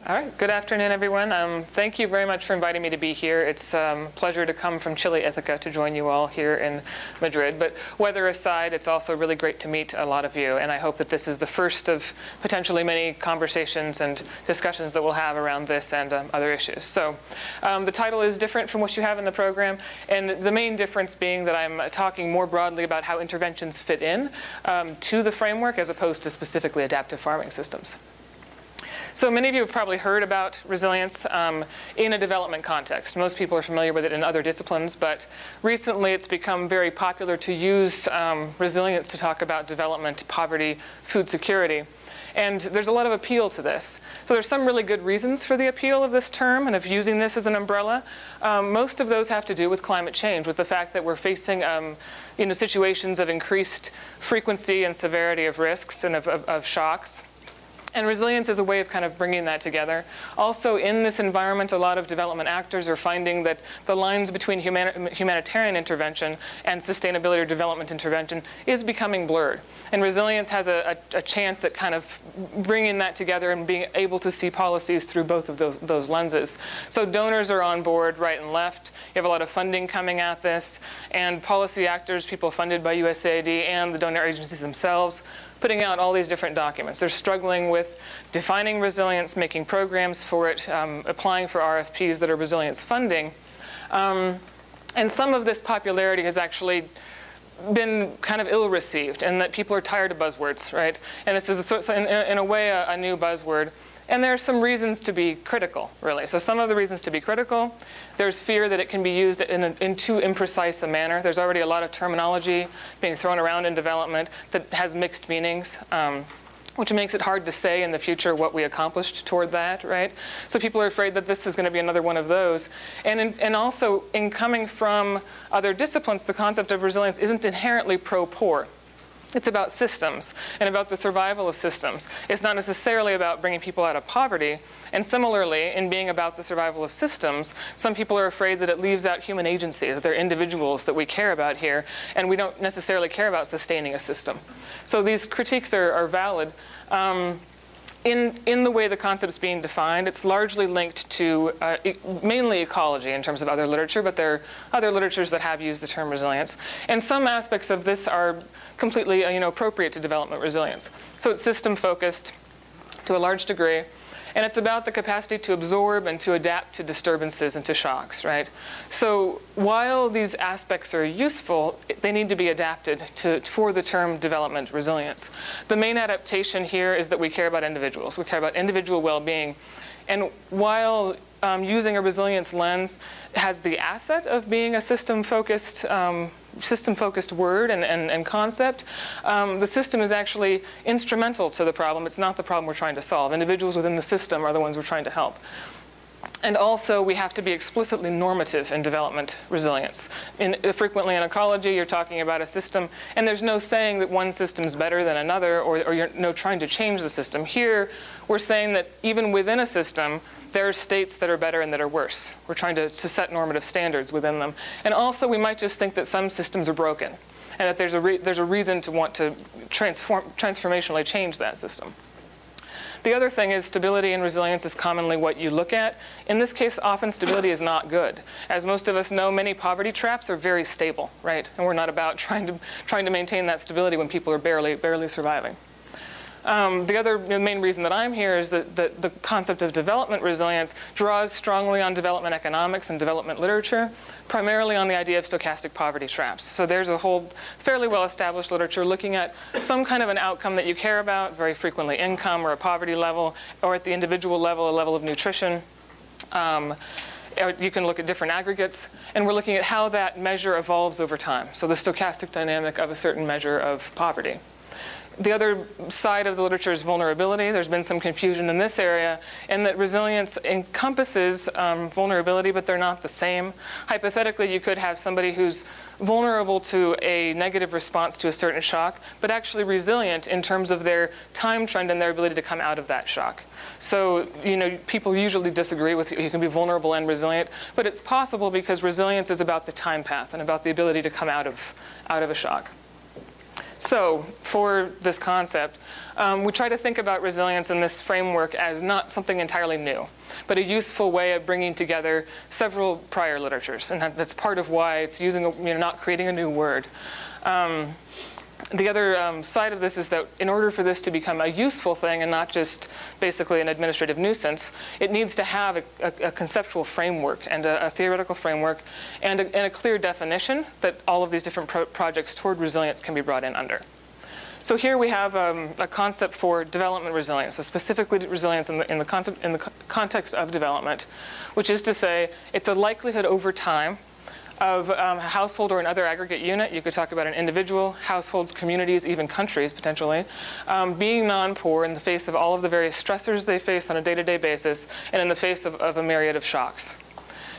All right, good afternoon, everyone. Thank you very much for inviting me to be here. It's a pleasure to come from Chile, Ithaca to join you all here in Madrid. But weather aside, it's also really great to meet a lot of you, and I hope that this is the first of potentially many conversations and discussions that we'll have around this and other issues. So the title is different from what you have in the program, and the main difference being that I'm talking more broadly about how interventions fit in to the framework as opposed to specifically adaptive farming systems. So many of you have probably heard about resilience in a development context. Most people are familiar with it in other disciplines, but recently it's become very popular to use resilience to talk about development, poverty, food security. And there's a lot of appeal to this. So there's some really good reasons for the appeal of this term and of using this as an umbrella. Most of those have to do with climate change, with the fact that we're facing situations of increased frequency and severity of risks and of shocks. And resilience is a way of kind of bringing that together. Also, in this environment, a lot of development actors are finding that the lines between humanitarian intervention and sustainability or development intervention is becoming blurred. And resilience has a chance at kind of bringing that together and being able to see policies through both of those lenses. So donors are on board right and left. You have a lot of funding coming at this. And policy actors, people funded by USAID and the donor agencies themselves, putting out all these different documents. They're struggling with defining resilience, making programs for it, applying for RFPs that are resilience funding. And some of this popularity has actually been kind of ill-received, and that people are tired of buzzwords, right? And this is, in a way, a new buzzword. And there are some reasons to be critical, really. So some of the reasons to be critical, there's fear that it can be used in too imprecise a manner. There's already a lot of terminology being thrown around in development that has mixed meanings, which makes it hard to say in the future what we accomplished toward that, right? So people are afraid that this is going to be another one of those. And also, in coming from other disciplines, the concept of resilience isn't inherently pro-poor. It's about systems and about the survival of systems. It's not necessarily about bringing people out of poverty. And similarly, in being about the survival of systems, some people are afraid that it leaves out human agency, that they're individuals that we care about here, and we don't necessarily care about sustaining a system. So these critiques are valid. In the way the concept's being defined, it's largely linked to mainly ecology in terms of other literature, but there are other literatures that have used the term resilience. And some aspects of this are completely appropriate to development resilience. So it's system-focused to a large degree, and it's about the capacity to absorb and to adapt to disturbances and to shocks, right? So while these aspects are useful, they need to be adapted for the term development resilience. The main adaptation here is that we care about individuals. We care about individual well-being. And while using a resilience lens has the asset of being a system-focused word and concept, the system is actually instrumental to the problem. It's not the problem we're trying to solve. Individuals within the system are the ones we're trying to help. And also, we have to be explicitly normative in development resilience. Frequently in ecology, you're talking about a system, and there's no saying that one system's better than another, or you're trying to change the system. Here, we're saying that even within a system, there are states that are better and that are worse. We're trying to set normative standards within them. And also, we might just think that some systems are broken, and that there's a reason to want to transformationally change that system. The other thing is stability and resilience is commonly what you look at. In this case, often stability is not good. As most of us know, many poverty traps are very stable, right? And we're not about trying to maintain that stability when people are barely surviving. The other main reason that I'm here is that the concept of development resilience draws strongly on development economics and development literature, primarily on the idea of stochastic poverty traps. So there's a whole fairly well-established literature looking at some kind of an outcome that you care about, very frequently income or a poverty level, or at the individual level, a level of nutrition. You can look at different aggregates, and we're looking at how that measure evolves over time. So the stochastic dynamic of a certain measure of poverty. The other side of the literature is vulnerability. There's been some confusion in this area, and that resilience encompasses vulnerability, but they're not the same. Hypothetically, you could have somebody who's vulnerable to a negative response to a certain shock, but actually resilient in terms of their time trend and their ability to come out of that shock. So, people usually disagree with you can be vulnerable and resilient, but it's possible because resilience is about the time path and about the ability to come out of a shock. So for this concept, we try to think about resilience in this framework as not something entirely new, but a useful way of bringing together several prior literatures. And that's part of why it's using, not creating a new word. The other side of this is that in order for this to become a useful thing and not just basically an administrative nuisance, it needs to have a conceptual framework and a theoretical framework and a clear definition that all of these different projects toward resilience can be brought in under. So here we have a concept for development resilience, so specifically resilience in the context of development, which is to say it's a likelihood over time of a household or another aggregate unit. You could talk about an individual, households, communities, even countries potentially, being non-poor in the face of all of the various stressors they face on a day-to-day basis and in the face of a myriad of shocks.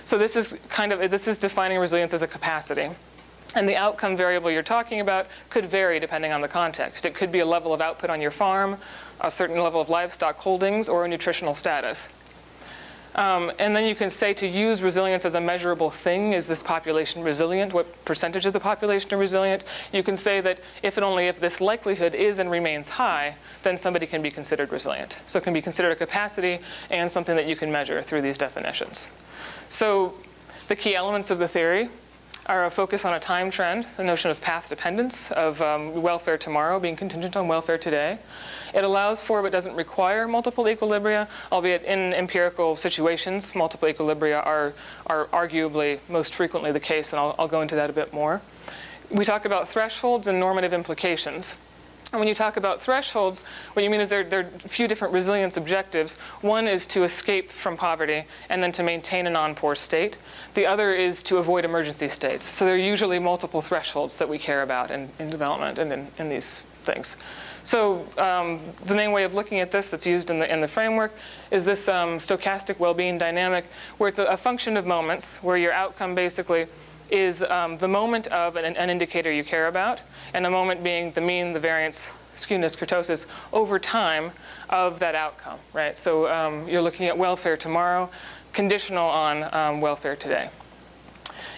So this is defining resilience as a capacity. And the outcome variable you're talking about could vary depending on the context. It could be a level of output on your farm, a certain level of livestock holdings, or a nutritional status. And then you can say to use resilience as a measurable thing. Is this population resilient? What percentage of the population are resilient? You can say that if and only if this likelihood is and remains high, then somebody can be considered resilient. So it can be considered a capacity and something that you can measure through these definitions. So the key elements of the theory are a focus on a time trend, the notion of path dependence, of welfare tomorrow being contingent on welfare today. It allows for but doesn't require multiple equilibria, albeit in empirical situations, multiple equilibria are arguably most frequently the case, and I'll go into that a bit more. We talk about thresholds and normative implications. And when you talk about thresholds, what you mean is there are a few different resilience objectives. One is to escape from poverty and then to maintain a non-poor state. The other is to avoid emergency states. So there are usually multiple thresholds that we care about in development and in these things. So the main way of looking at this that's used in the framework is this stochastic well-being dynamic, where it's a function of moments, where your outcome basically is the moment of an indicator you care about, and a moment being the mean, the variance, skewness, kurtosis, over time of that outcome, right? So you're looking at welfare tomorrow, conditional on welfare today.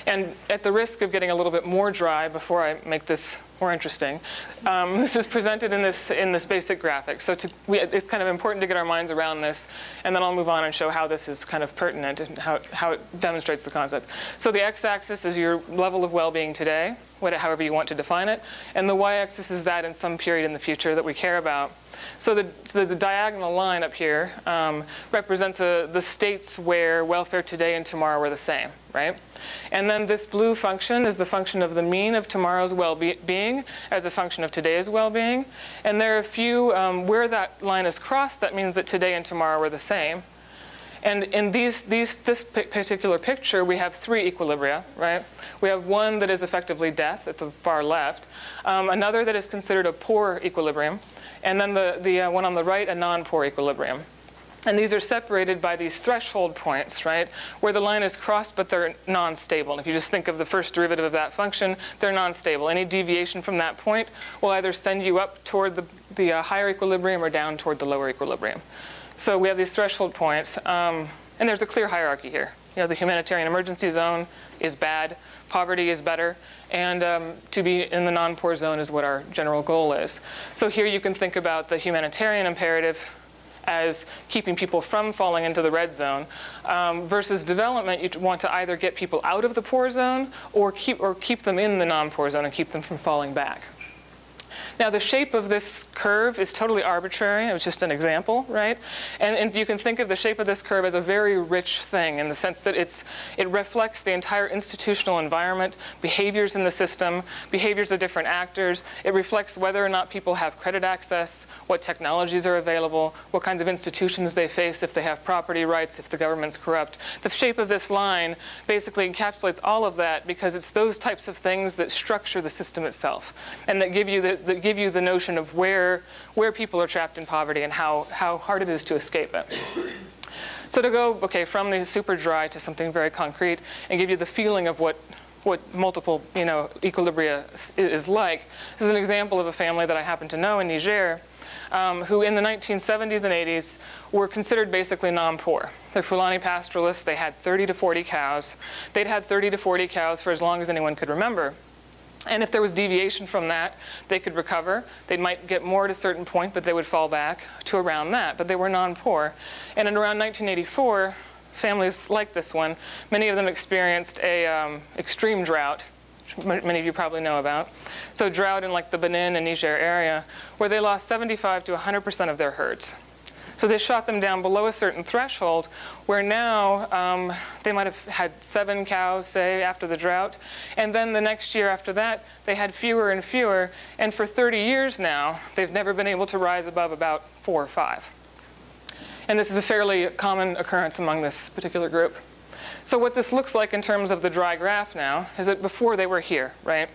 And at the risk of getting a little bit more dry before I make this more interesting, this is presented in this basic graphic. So it's kind of important to get our minds around this, and then I'll move on and show how this is kind of pertinent and how it demonstrates the concept. So the x-axis is your level of well-being today, however you want to define it, and the y-axis is that in some period in the future that we care about. So the diagonal line up here represents the states where welfare today and tomorrow are the same, right? And then this blue function is the function of the mean of tomorrow's well-being as a function of today's well-being. And there are a few, where that line is crossed, that means that today and tomorrow are the same. And in this particular picture, we have three equilibria, right? We have one that is effectively death at the far left, another that is considered a poor equilibrium, and then the one on the right, a non-poor equilibrium. And these are separated by these threshold points, right, where the line is crossed, but they're non-stable. And if you just think of the first derivative of that function, they're non-stable. Any deviation from that point will either send you up toward the higher equilibrium or down toward the lower equilibrium. So we have these threshold points, and there's a clear hierarchy here. The humanitarian emergency zone is bad, poverty is better, and to be in the non-poor zone is what our general goal is. So here you can think about the humanitarian imperative as keeping people from falling into the red zone, versus development, you want to either get people out of the poor zone or keep them in the non-poor zone and keep them from falling back. Now, the shape of this curve is totally arbitrary. It was just an example, right? And you can think of the shape of this curve as a very rich thing in the sense that it reflects the entire institutional environment, behaviors in the system, behaviors of different actors. It reflects whether or not people have credit access, what technologies are available, what kinds of institutions they face, if they have property rights, if the government's corrupt. The shape of this line basically encapsulates all of that because it's those types of things that structure the system itself and that give you the notion of where people are trapped in poverty and how hard it is to escape it. So to go, from the super dry to something very concrete and give you the feeling of what multiple, equilibria is like, this is an example of a family that I happen to know in Niger, who in the 1970s and 80s were considered basically non-poor. They're Fulani pastoralists. They had 30 to 40 cows. They'd had 30 to 40 cows for as long as anyone could remember. And if there was deviation from that, they could recover. They might get more at a certain point, but they would fall back to around that. But they were non-poor. And in around 1984, families like this one, many of them experienced a extreme drought, which many of you probably know about. So drought in like the Benin and Niger area, where they lost 75 to 100% of their herds. So they shot them down below a certain threshold, where now they might have had 7 cows, say, after the drought. And then the next year after that, they had fewer and fewer. And for 30 years now, they've never been able to rise above about 4 or 5. And this is a fairly common occurrence among this particular group. So what this looks like in terms of the dry graph now is that before they were here, right?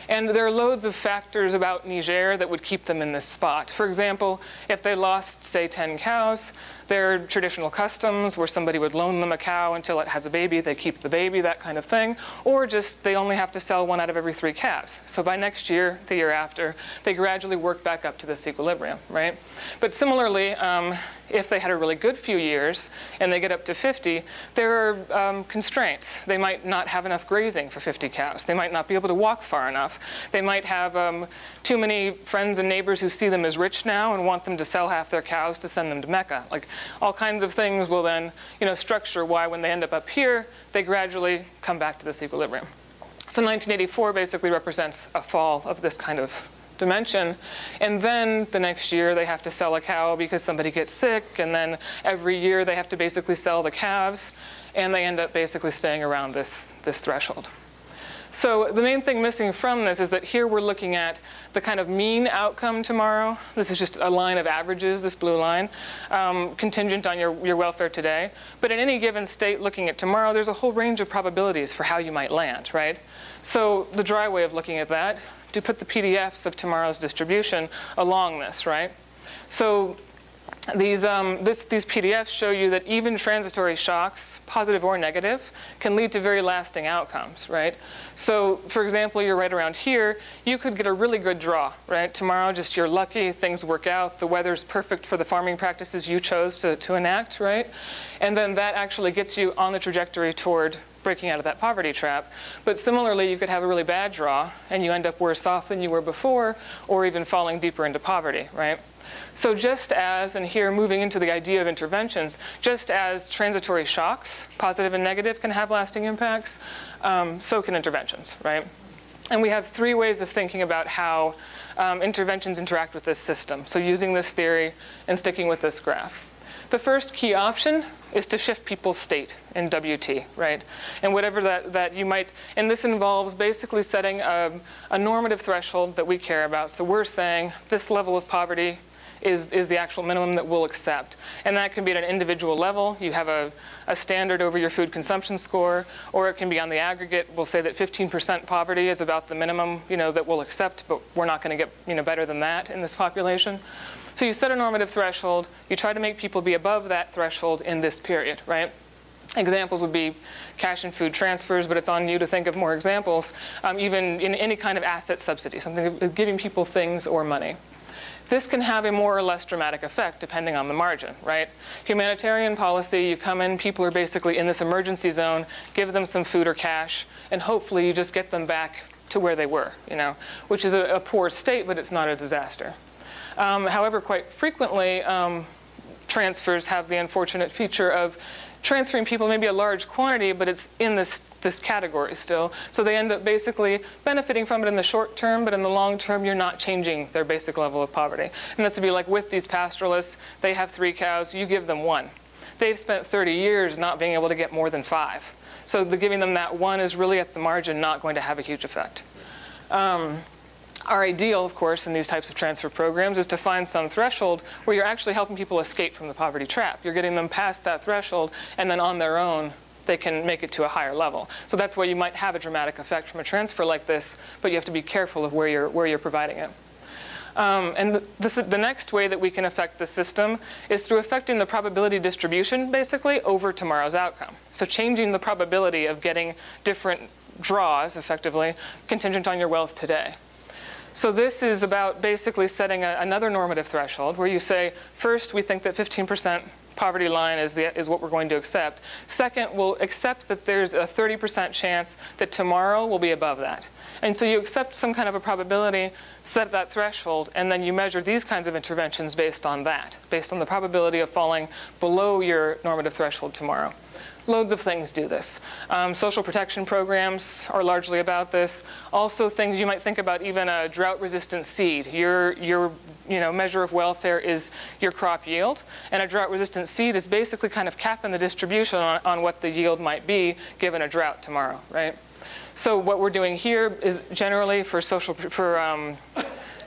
And there are loads of factors about Niger that would keep them in this spot. For example, if they lost, say, 10 cows, there are traditional customs where somebody would loan them a cow until it has a baby, they keep the baby, that kind of thing. Or just they only have to sell 1 out of every 3 calves. So by next year, the year after, they gradually work back up to this equilibrium, right? But similarly, if they had a really good few years and they get up to 50, there are constraints. They might not have enough grazing for 50 cows. They might not be able to walk far enough. They might have too many friends and neighbors who see them as rich now and want them to sell half their cows to send them to Mecca. Like all kinds of things will then, structure why when they end up here, they gradually come back to this equilibrium. So 1984 basically represents a fall of this kind of dimension. And then the next year they have to sell a cow because somebody gets sick, and then every year they have to basically sell the calves, and they end up basically staying around this threshold. So the main thing missing from this is that here we're looking at the kind of mean outcome tomorrow. This is just a line of averages, this blue line, contingent on your welfare today. But in any given state looking at tomorrow, there's a whole range of probabilities for how you might land, right? So the dry way of looking at that, to put the PDFs of tomorrow's distribution along this, right? So these PDFs show you that even transitory shocks, positive or negative, can lead to very lasting outcomes, right? So, for example, you're right around here, you could get a really good draw, right? Tomorrow, just you're lucky, things work out, the weather's perfect for the farming practices you chose to enact, right? And then that actually gets you on the trajectory toward breaking out of that poverty trap. But similarly, you could have a really bad draw, and you end up worse off than you were before, or even falling deeper into poverty, right? So just as, and here moving into the idea of interventions, just as transitory shocks, positive and negative, can have lasting impacts, so can interventions, right? And we have 3 ways of thinking about how interventions interact with this system. So using this theory and sticking with this graph. The first key option is to shift people's state in WT, right? And whatever that you might, and this involves basically setting a normative threshold that we care about. So we're saying this level of poverty is the actual minimum that we'll accept. And that can be at an individual level. You have a standard over your food consumption score, or it can be on the aggregate. We'll say that 15% poverty is about the minimum, that we'll accept, but we're not going to get, better than that in this population. So you set a normative threshold. You try to make people be above that threshold in this period, right? Examples would be cash and food transfers, but it's on you to think of more examples, even in any kind of asset subsidy, something giving people things or money. This can have a more or less dramatic effect depending on the margin, right? Humanitarian policy, you come in, people are basically in this emergency zone, give them some food or cash, and hopefully you just get them back to where they were, which is a poor state, but it's not a disaster. However, quite frequently, transfers have the unfortunate feature of transferring people maybe a large quantity, but it's in this category still. So they end up basically benefiting from it in the short term, but in the long term, you're not changing their basic level of poverty. And this would be like with these pastoralists, they have 3 cows, you give them 1. They've spent 30 years not being able to get more than 5. So giving them that 1 is really at the margin not going to have a huge effect. Our ideal, of course, in these types of transfer programs is to find some threshold where you're actually helping people escape from the poverty trap. You're getting them past that threshold, and then on their own, they can make it to a higher level. So that's why you might have a dramatic effect from a transfer like this, but you have to be careful of where you're providing it. And the next way that we can affect the system is through affecting the probability distribution, basically, over tomorrow's outcome. So changing the probability of getting different draws, effectively, contingent on your wealth today. So this is about basically setting another normative threshold where you say, first, we think that 15% poverty line is what we're going to accept. Second, we'll accept that there's a 30% chance that tomorrow will be above that. And so you accept some kind of a probability, set that threshold, and then you measure these kinds of interventions based on that, based on the probability of falling below your normative threshold tomorrow. Loads of things do this. Social protection programs are largely about this. Also things you might think about, even a drought-resistant seed. Your measure of welfare is your crop yield, and a drought-resistant seed is basically kind of capping the distribution on what the yield might be given a drought tomorrow, right? So what we're doing here is generally for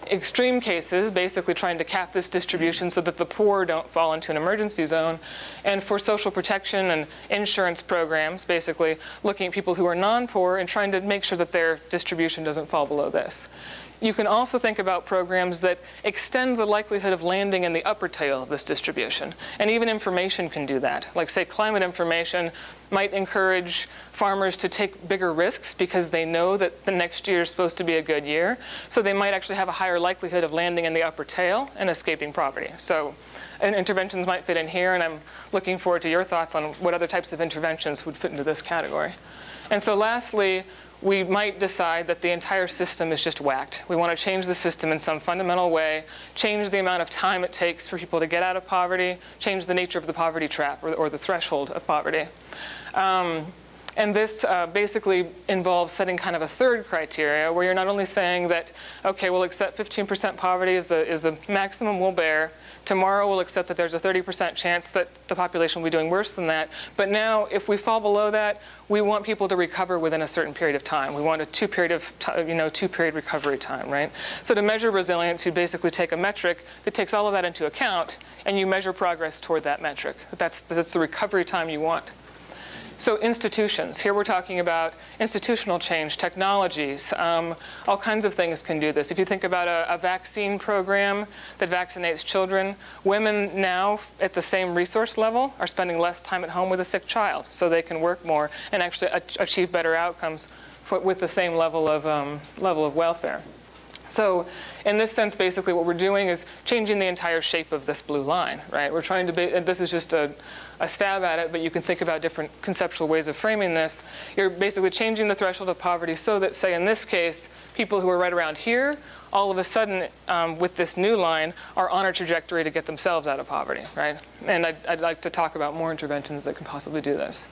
extreme cases, basically trying to cap this distribution so that the poor don't fall into an emergency zone. And for social protection and insurance programs, basically looking at people who are non-poor and trying to make sure that their distribution doesn't fall below this. You can also think about programs that extend the likelihood of landing in the upper tail of this distribution. And even information can do that. Like, say, climate information might encourage farmers to take bigger risks because they know that the next year is supposed to be a good year. So they might actually have a higher likelihood of landing in the upper tail and escaping poverty. So and interventions might fit in here, and I'm looking forward to your thoughts on what other types of interventions would fit into this category. And so lastly, we might decide that the entire system is just whacked. We want to change the system in some fundamental way, change the amount of time it takes for people to get out of poverty, change the nature of the poverty trap or the threshold of poverty. And this basically involves setting kind of a third criteria where you're not only saying that, okay, we'll accept 15% poverty is the maximum we'll bear. Tomorrow we'll accept that there's a 30% chance that the population will be doing worse than that. But now, if we fall below that, we want people to recover within a certain period of time. We want a two-period recovery time, right? So to measure resilience, you basically take a metric that takes all of that into account, and you measure progress toward that metric. That's the recovery time you want. So institutions, here we're talking about institutional change, technologies, all kinds of things can do this. If you think about a vaccine program that vaccinates children, women now at the same resource level are spending less time at home with a sick child, so they can work more and actually achieve better outcomes with the same level of welfare. So in this sense, basically what we're doing is changing the entire shape of this blue line, right? We're trying to and this is just a stab at it, but you can think about different conceptual ways of framing this. You're basically changing the threshold of poverty so that, say in this case, people who are right around here, all of a sudden, with this new line, are on a trajectory to get themselves out of poverty, right? And I'd like to talk about more interventions that can possibly do this.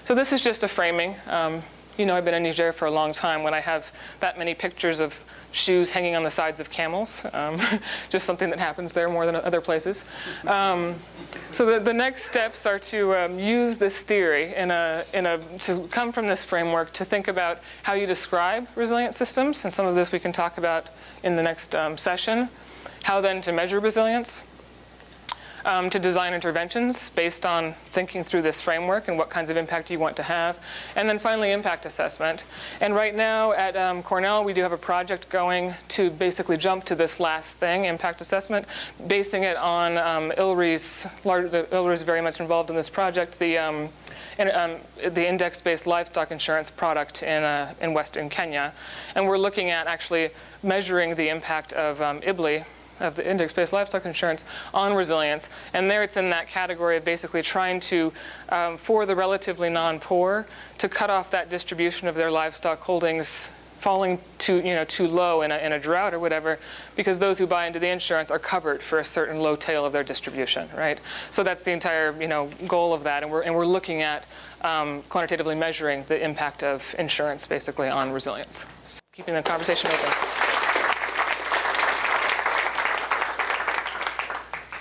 So this is just a framing. I've been in Niger for a long time. When I have that many pictures of shoes hanging on the sides of camels, just something that happens there more than other places. So the next steps are to use this theory to come from this framework to think about how you describe resilient systems, and some of this we can talk about in the next session. How then to measure resilience. To design interventions based on thinking through this framework and what kinds of impact you want to have. And then finally, impact assessment. And right now at Cornell, we do have a project going to basically jump to this last thing, impact assessment, basing it on ILRI's very much involved in this project, the index-based livestock insurance product in Western Kenya. And we're looking at actually measuring the impact of IBLI, of the index-based livestock insurance, on resilience. And there it's in that category of basically trying to, for the relatively non-poor, to cut off that distribution of their livestock holdings falling too low in a drought or whatever, because those who buy into the insurance are covered for a certain low tail of their distribution, right? So that's the entire goal of that, and we're looking at quantitatively measuring the impact of insurance basically on resilience. So keeping the conversation open.